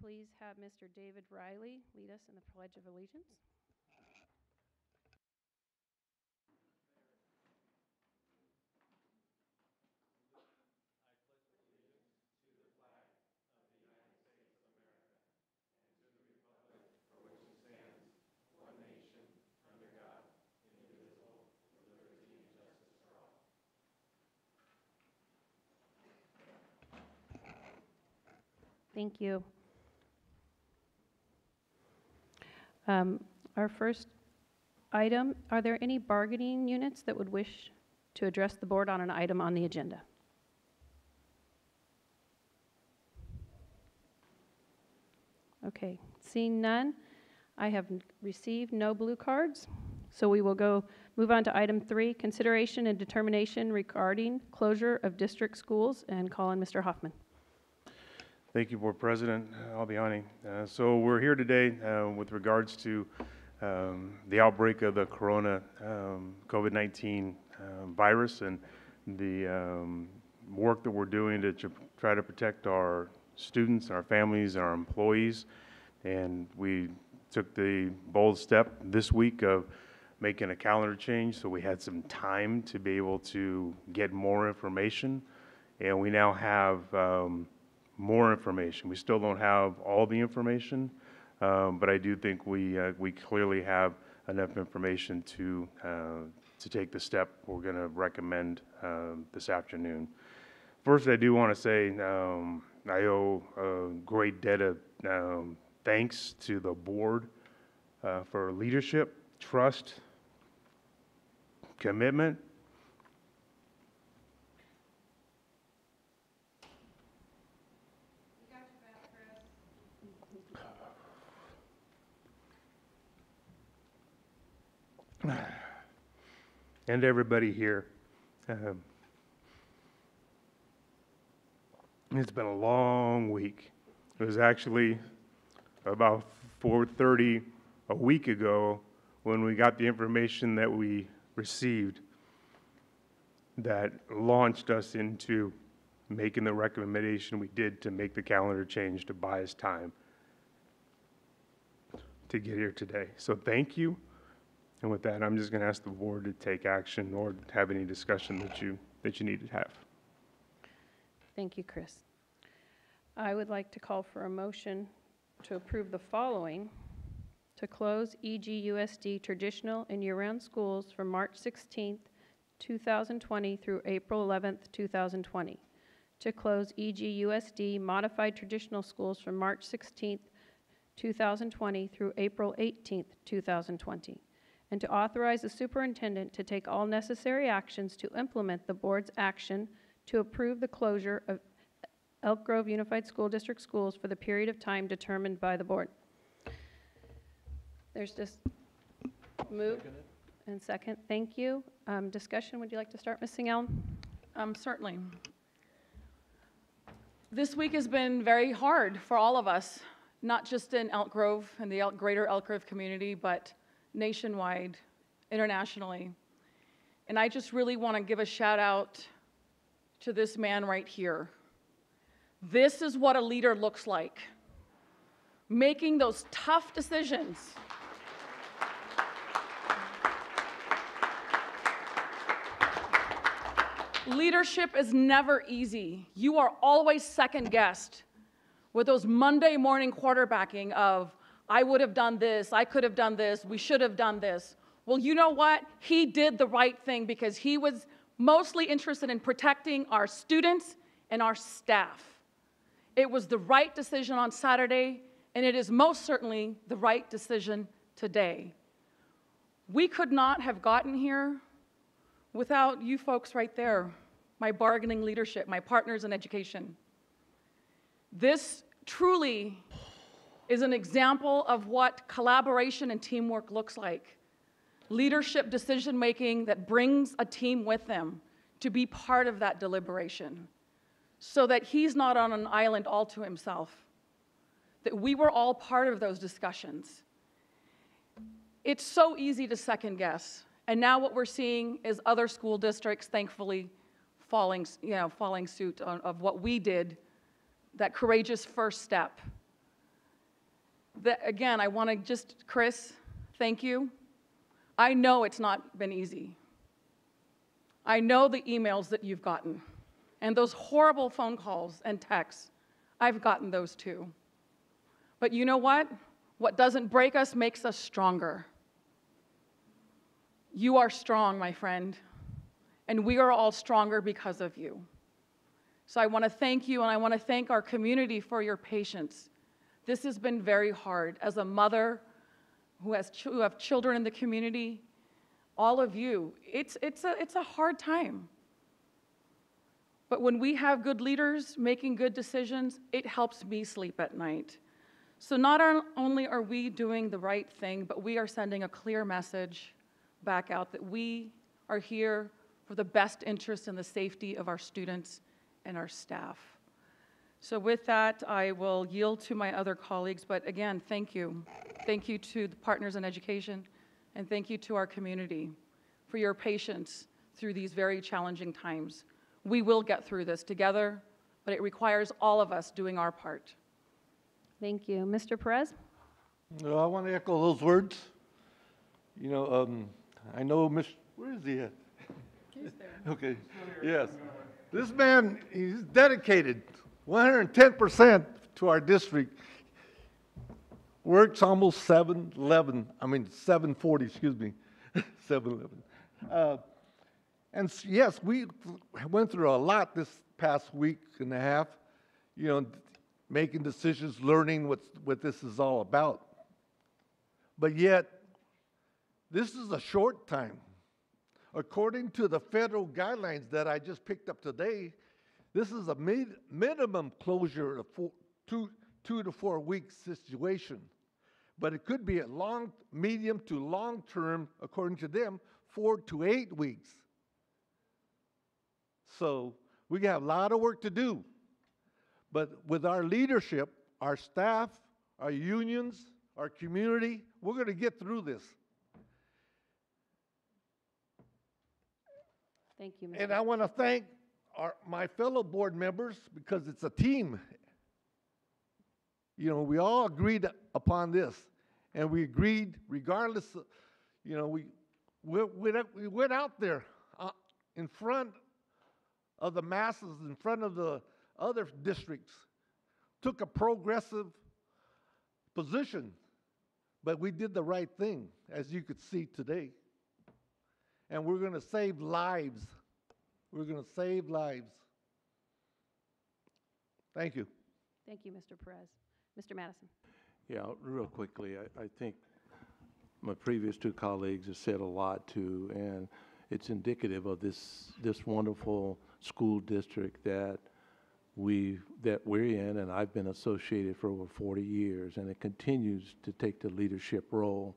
please have Mr. David Riley lead us in the Pledge of Allegiance? Thank you. Our first item, are there any bargaining units that would wish to address the board on an item on the agenda? Okay, seeing none, I have received no blue cards, so we will move on to item 3, consideration and determination regarding closure of district schools, and call on Mr. Hoffman. Thank you, Board President Albiani. So we're here today with regards to the outbreak of the COVID-19 virus and the work that we're doing to try to protect our students, our families, and our employees. And we took the bold step this week of making a calendar change, so we had some time to be able to get more information. And we now have more information. We still don't have all the information, but I do think we clearly have enough information to take the step we're going to recommend this afternoon. First, I do want to say I owe a great debt of thanks to the board for leadership, trust, commitment. And everybody here. It's been a long week. It was actually about 4:30 a week ago when we got the information that we received that launched us into making the recommendation we did to make the calendar change to buy us time to get here today. So thank you. And with that, I'm just going to ask the board to take action or have any discussion that you need to have. Thank you, Chris. I would like to call for a motion to approve the following: to close EGUSD traditional and year-round schools from March 16th, 2020 through April 11th, 2020. To close EGUSD modified traditional schools from March 16th, 2020 through April 18th, 2020. And to authorize the superintendent to take all necessary actions to implement the board's action to approve the closure of Elk Grove Unified School District schools for the period of time determined by the board. There's just move and second. Thank you. Discussion, would you like to start, Ms. Singeln? Certainly. This week has been very hard for all of us, not just in Elk Grove and the greater Elk Grove community, but nationwide, internationally. And I just really want to give a shout out to this man right here. This is what a leader looks like. Making those tough decisions. Leadership is never easy. You are always second guessed with those Monday morning quarterbacking of, I would have done this, I could have done this, we should have done this. Well, you know what? He did the right thing because he was mostly interested in protecting our students and our staff. It was the right decision on Saturday, and it is most certainly the right decision today. We could not have gotten here without you folks right there, my bargaining leadership, my partners in education. This truly is an example of what collaboration and teamwork looks like. Leadership decision-making that brings a team with them to be part of that deliberation so that he's not on an island all to himself, that we were all part of those discussions. It's so easy to second guess, and now what we're seeing is other school districts, thankfully, following suit of what we did, that courageous first step. Again, I want to just, Chris, thank you. I know it's not been easy. I know the emails that you've gotten and those horrible phone calls and texts. I've gotten those too. But you know what? What doesn't break us makes us stronger. You are strong, my friend, and we are all stronger because of you. So I want to thank you, and I want to thank our community for your patience. This has been very hard. As a mother who have children in the community, all of you, it's a hard time. But when we have good leaders making good decisions, it helps me sleep at night. So not only are we doing the right thing, but we are sending a clear message back out that we are here for the best interest and the safety of our students and our staff. So with that, I will yield to my other colleagues, but again, thank you. Thank you to the partners in education, and thank you to our community for your patience through these very challenging times. We will get through this together, but it requires all of us doing our part. Thank you. Mr. Perez? Well, I want to echo those words. You know, I know where is he at? He's there. Okay, yes. This man, he's dedicated 110% to our district. Works almost 740, excuse me, 711. And yes, we went through a lot this past week and a half, you know, making decisions, learning what this is all about. But yet, this is a short time. According to the federal guidelines that I just picked up today, this is a minimum closure of 2 to 4 week situation. But it could be a medium to long term, according to them, 4 to 8 weeks. So we have a lot of work to do. But with our leadership, our staff, our unions, our community, we're going to get through this. Thank you, Mr. And I want to thank my fellow board members, because it's a team. You know, we all agreed upon this, and we agreed regardless of, you know, we went out there in front of the masses, in front of the other districts, took a progressive position, but we did the right thing, as you could see today. And we're going to save lives. We're going to save lives. Thank you. Thank you, Mr. Perez. Mr. Madison? Yeah, real quickly, I think my previous two colleagues have said a lot too, and it's indicative of this wonderful school district that we're in, and I've been associated for over 40 years, and it continues to take the leadership role.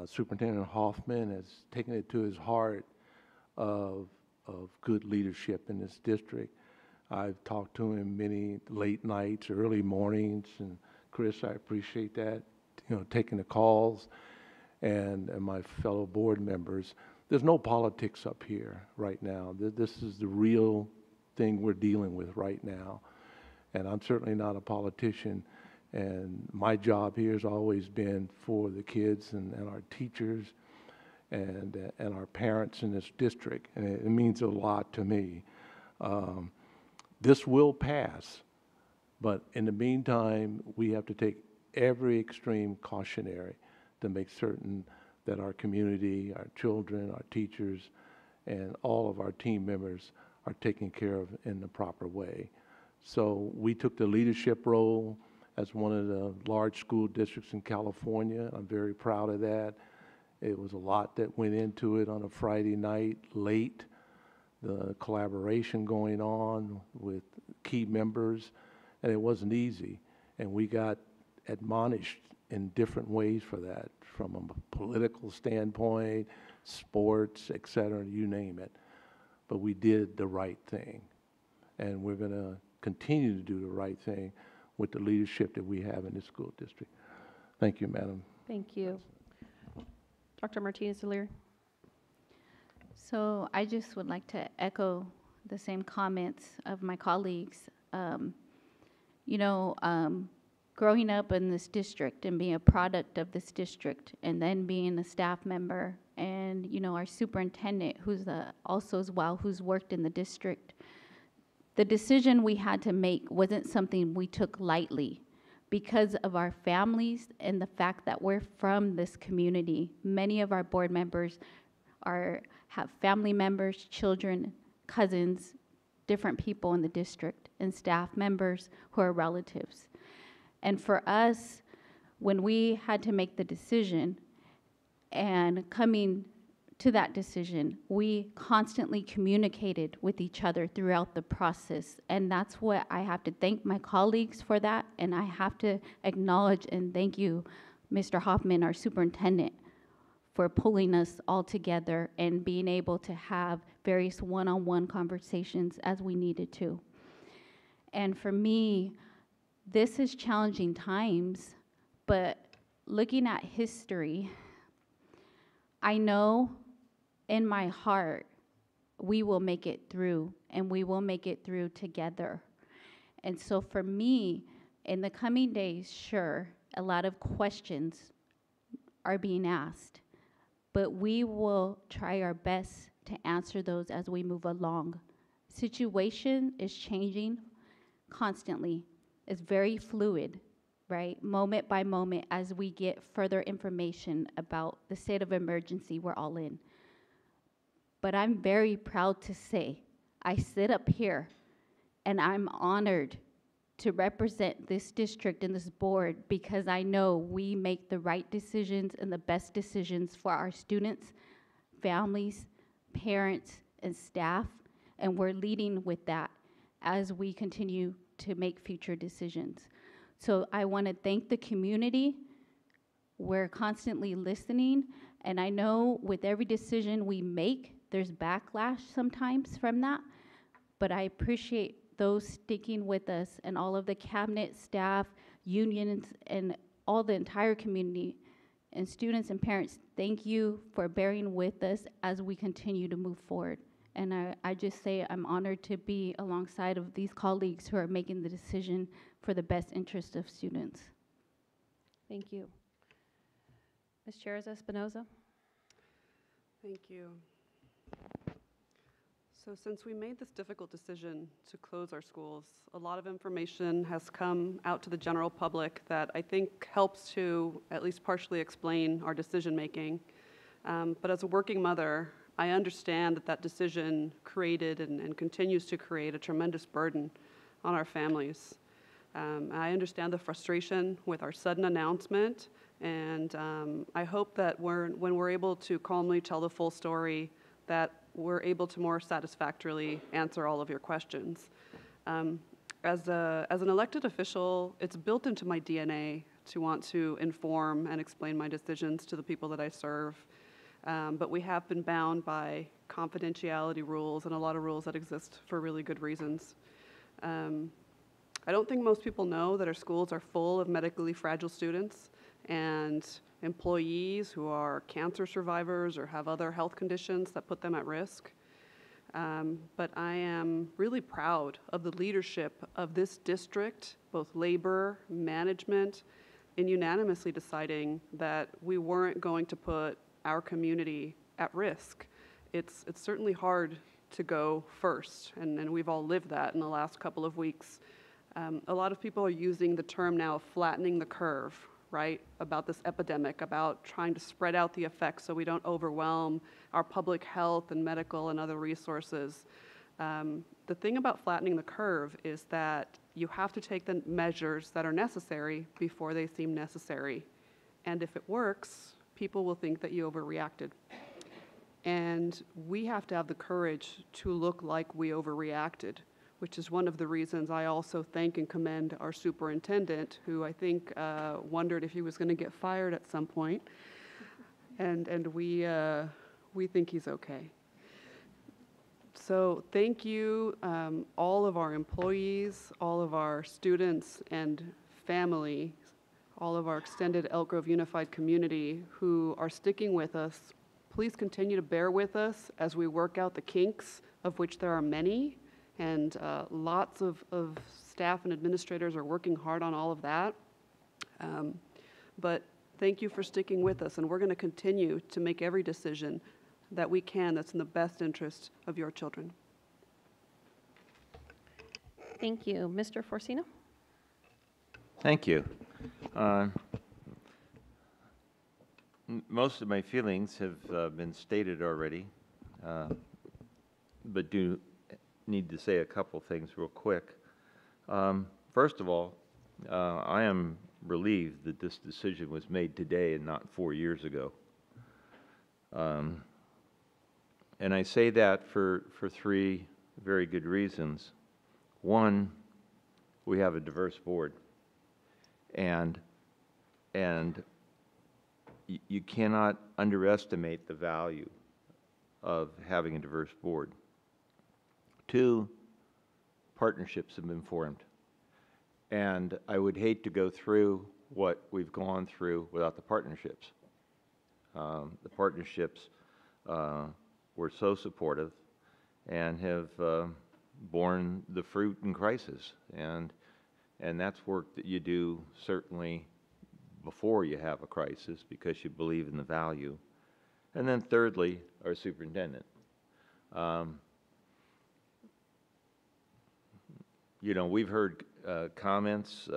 Superintendent Hoffman has taken it to his heart of good leadership in this district. I've talked to him many late nights, early mornings, and Chris, I appreciate that, you know, taking the calls, and my fellow board members. There's no politics up here right now. This is the real thing we're dealing with right now, and I'm certainly not a politician. And my job here has always been for the kids and our teachers and our parents in this district, and it means a lot to me. This will pass, but in the meantime, we have to take every extreme cautionary to make certain that our community, our children, our teachers, and all of our team members are taken care of in the proper way. So we took the leadership role as one of the large school districts in California. I'm very proud of that. It was a lot that went into it on a Friday night late, the collaboration going on with key members, and it wasn't easy. And we got admonished in different ways for that, from a political standpoint, sports, et cetera, you name it. But we did the right thing, and we're going to continue to do the right thing with the leadership that we have in this school district. Thank you, Madam. Thank you. Dr. Martinez-Leary? So I just would like to echo the same comments of my colleagues. You know, growing up in this district and being a product of this district, and then being a staff member, and, you know, our superintendent, who's also as well, who's worked in the district, the decision we had to make wasn't something we took lightly because of our families and the fact that we're from this community. Many of our board members have family members, children, cousins, different people in the district, and staff members who are relatives. And for us, when we had to make the decision, and coming to that decision, we constantly communicated with each other throughout the process. And that's what I have to thank my colleagues for that. And I have to acknowledge and thank you, Mr. Hoffman, our superintendent, for pulling us all together and being able to have various one-on-one conversations as we needed to. And for me, this is challenging times, but looking at history, I know in my heart we will make it through, and we will make it through together. And so for me, in the coming days, sure, a lot of questions are being asked, but we will try our best to answer those as we move along. Situation is changing constantly. It's very fluid, right? Moment by moment as we get further information about the state of emergency we're all in. But I'm very proud to say, I sit up here and I'm honored to represent this district and this board because I know we make the right decisions and the best decisions for our students, families, parents, and staff, and we're leading with that as we continue to make future decisions. So I want to thank the community. We're constantly listening, and I know with every decision we make, there's backlash sometimes from that, but I appreciate those sticking with us and all of the cabinet, staff, unions, and all the entire community, and students and parents. Thank you for bearing with us as we continue to move forward. And I just say I'm honored to be alongside of these colleagues who are making the decision for the best interest of students. Thank you. Ms. Cherez-Espinoza? Thank you. So since we made this difficult decision to close our schools, a lot of information has come out to the general public that I think helps to at least partially explain our decision-making. But as a working mother, I understand that decision created and continues to create a tremendous burden on our families. I understand the frustration with our sudden announcement, and I hope that when we're able to calmly tell the full story, that we're able to more satisfactorily answer all of your questions. As an elected official, it's built into my DNA to want to inform and explain my decisions to the people that I serve. But we have been bound by confidentiality rules and a lot of rules that exist for really good reasons. I don't think most people know that our schools are full of medically fragile students and employees who are cancer survivors or have other health conditions that put them at risk. But I am really proud of the leadership of this district, both labor, management, in unanimously deciding that we weren't going to put our community at risk. It's certainly hard to go first, and we've all lived that in the last couple of weeks. A lot of people are using the term now of flattening the curve, right, about this epidemic, about trying to spread out the effects so we don't overwhelm our public health and medical and other resources. The thing about flattening the curve is that you have to take the measures that are necessary before they seem necessary. And if it works, people will think that you overreacted. And we have to have the courage to look like we overreacted, which is one of the reasons I also thank and commend our superintendent, who I think wondered if he was going to get fired at some point. And we think he's okay. So thank you, all of our employees, all of our students and family, all of our extended Elk Grove Unified community who are sticking with us. Please continue to bear with us as we work out the kinks, of which there are many, and lots of staff and administrators are working hard on all of that. But thank you for sticking with us, and we're going to continue to make every decision that we can that's in the best interest of your children. Thank you. Mr. Forcina? Thank you. Most of my feelings have been stated already, but do need to say a couple things real quick. First of all, I am relieved that this decision was made today and not 4 years ago. And I say that for three very good reasons. One, we have a diverse board, and you cannot underestimate the value of having a diverse board. Two, partnerships have been formed, and I would hate to go through what we've gone through without the partnerships. The partnerships were so supportive and have borne the fruit in crisis, and that's work that you do certainly before you have a crisis because you believe in the value. And then thirdly, our superintendent. You know, we've heard comments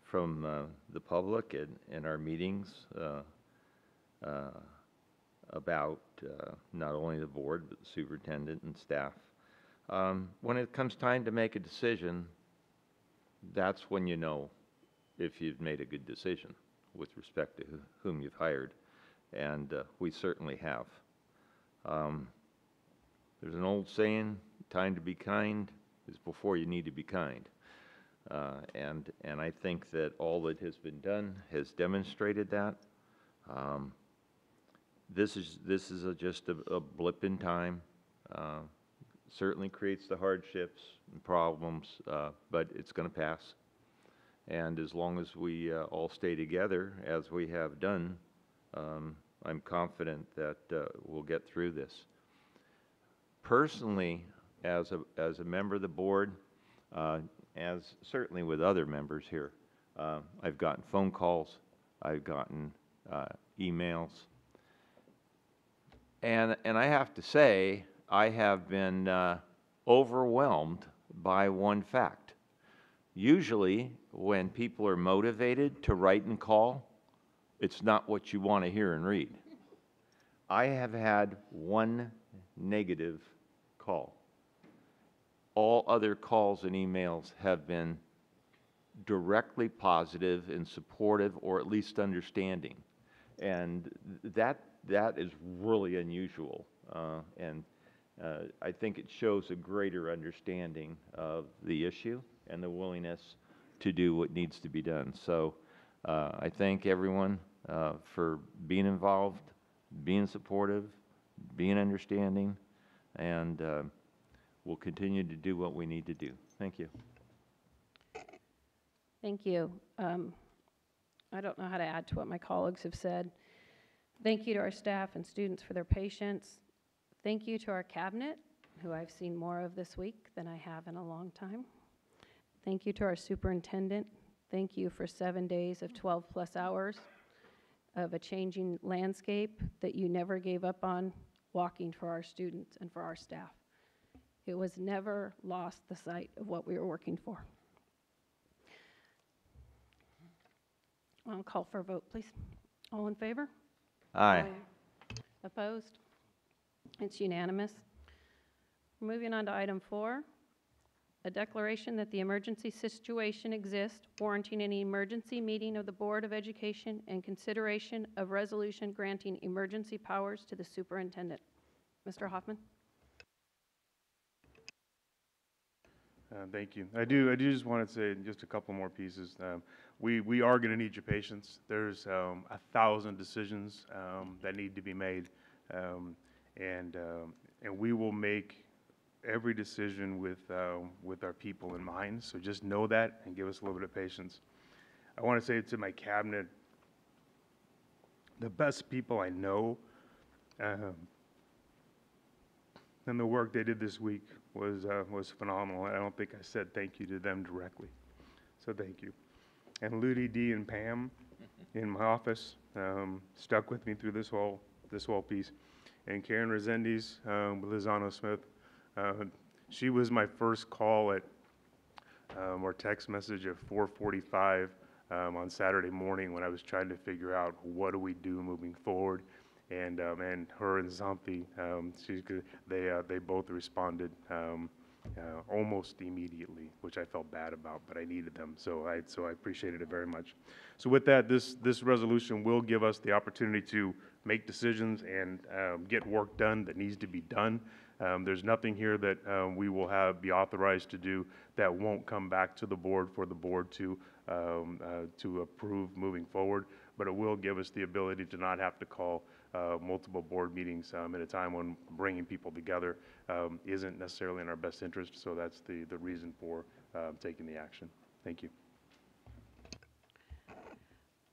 from the public in our meetings about not only the board, but the superintendent and staff. When it comes time to make a decision, that's when you know if you've made a good decision with respect to whom you've hired, and we certainly have. There's an old saying, time to be kind is before you need to be kind. And I think that all that has been done has demonstrated that. This is just a blip in time. Certainly creates the hardships and problems, but it's going to pass. And as long as we all stay together, as we have done, I'm confident that we'll get through this. Personally, as a member of the board, as certainly with other members here, I've gotten phone calls, I've gotten emails, and I have to say, I have been overwhelmed by one fact. Usually, when people are motivated to write and call, it's not what you want to hear and read. I have had one negative call. All other calls and emails have been directly positive and supportive, or at least understanding. And that is really unusual. I think it shows a greater understanding of the issue and the willingness to do what needs to be done. So I thank everyone for being involved, being supportive, being understanding, and we'll continue to do what we need to do. Thank you. Thank you. I don't know how to add to what my colleagues have said. Thank you to our staff and students for their patience. Thank you to our cabinet, who I've seen more of this week than I have in a long time. Thank you to our superintendent. Thank you for 7 days of 12+ hours of a changing landscape that you never gave up on walking for our students and for our staff. It was never lost the sight of what we were working for. I'll call for a vote, please. All in favor? Aye. Opposed? It's unanimous. Moving on to item 4, a declaration that the emergency situation exists warranting an emergency meeting of the Board of Education and consideration of resolution granting emergency powers to the superintendent. Mr. Hoffman? Thank you. I do just want to say just a couple more pieces. We are going to need your patience. There's 1,000 decisions that need to be made, and we will make every decision with our people in mind. So just know that and give us a little bit of patience. I want to say to my cabinet, the best people I know, and the work they did this week was phenomenal. I don't think I said thank you to them directly, so thank you. and Ludi D and Pam in my office, stuck with me through this whole piece. And Karen Resendiz, with Lizano Smith, she was my first call at, or text message at 4:45 on Saturday morning when I was trying to figure out what do we do moving forward. And her and Zampi, they both responded almost immediately, which I felt bad about, but I needed them, so I appreciated it very much. So with that, this resolution will give us the opportunity to make decisions and get work done that needs to be done. There's nothing here that we will be authorized to do that won't come back to the board for the board to approve moving forward, but it will give us the ability to not have to call multiple board meetings at a time when bringing people together isn't necessarily in our best interest, so that's the reason for taking the action. Thank you.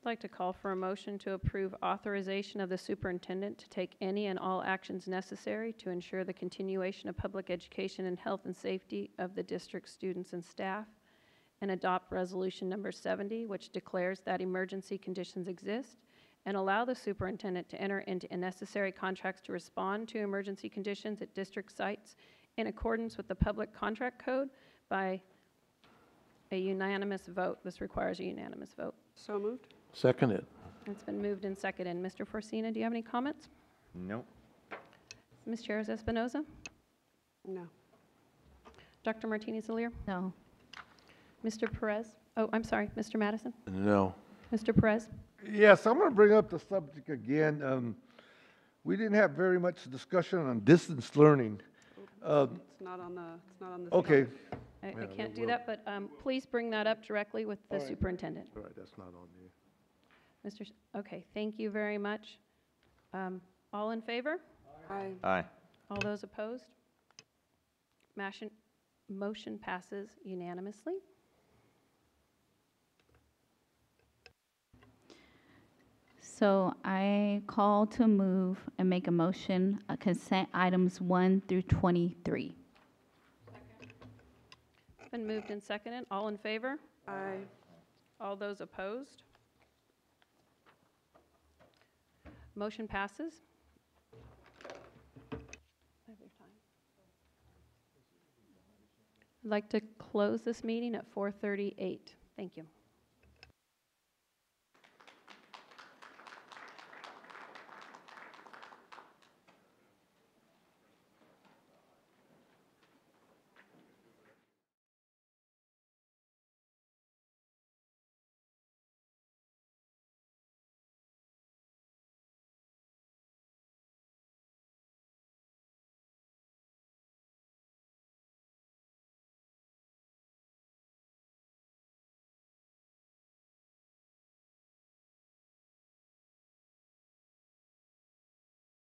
I'd like to call for a motion to approve authorization of the superintendent to take any and all actions necessary to ensure the continuation of public education and health and safety of the district students and staff, and adopt resolution number 70, which declares that emergency conditions exist, and allow the superintendent to enter into necessary contracts to respond to emergency conditions at district sites in accordance with the Public Contract Code by a unanimous vote. This requires a unanimous vote. So moved. Second it. It's been moved and seconded. Mr. Forcina, do you have any comments? Nope. Ms. Chairs Espinoza? No. Dr. Martinez-Alier? No. Mr. Perez? Oh, I'm sorry, Mr. Madison? No. Mr. Perez? Yes, I'm going to bring up the subject again. We didn't have very much discussion on distance learning. It's not on the. Okay, I Yeah, can't they do that, but please bring that up directly with the All right. superintendent. All right, that's not on there. Okay, thank you very much. All in favor? Aye. Aye. All those opposed? Motion passes unanimously. So I call to move and make a motion, consent items 1 through 23. It's been moved and seconded. All in favor? Aye. All those opposed? Motion passes. I'd like to close this meeting at 4:38. Thank you.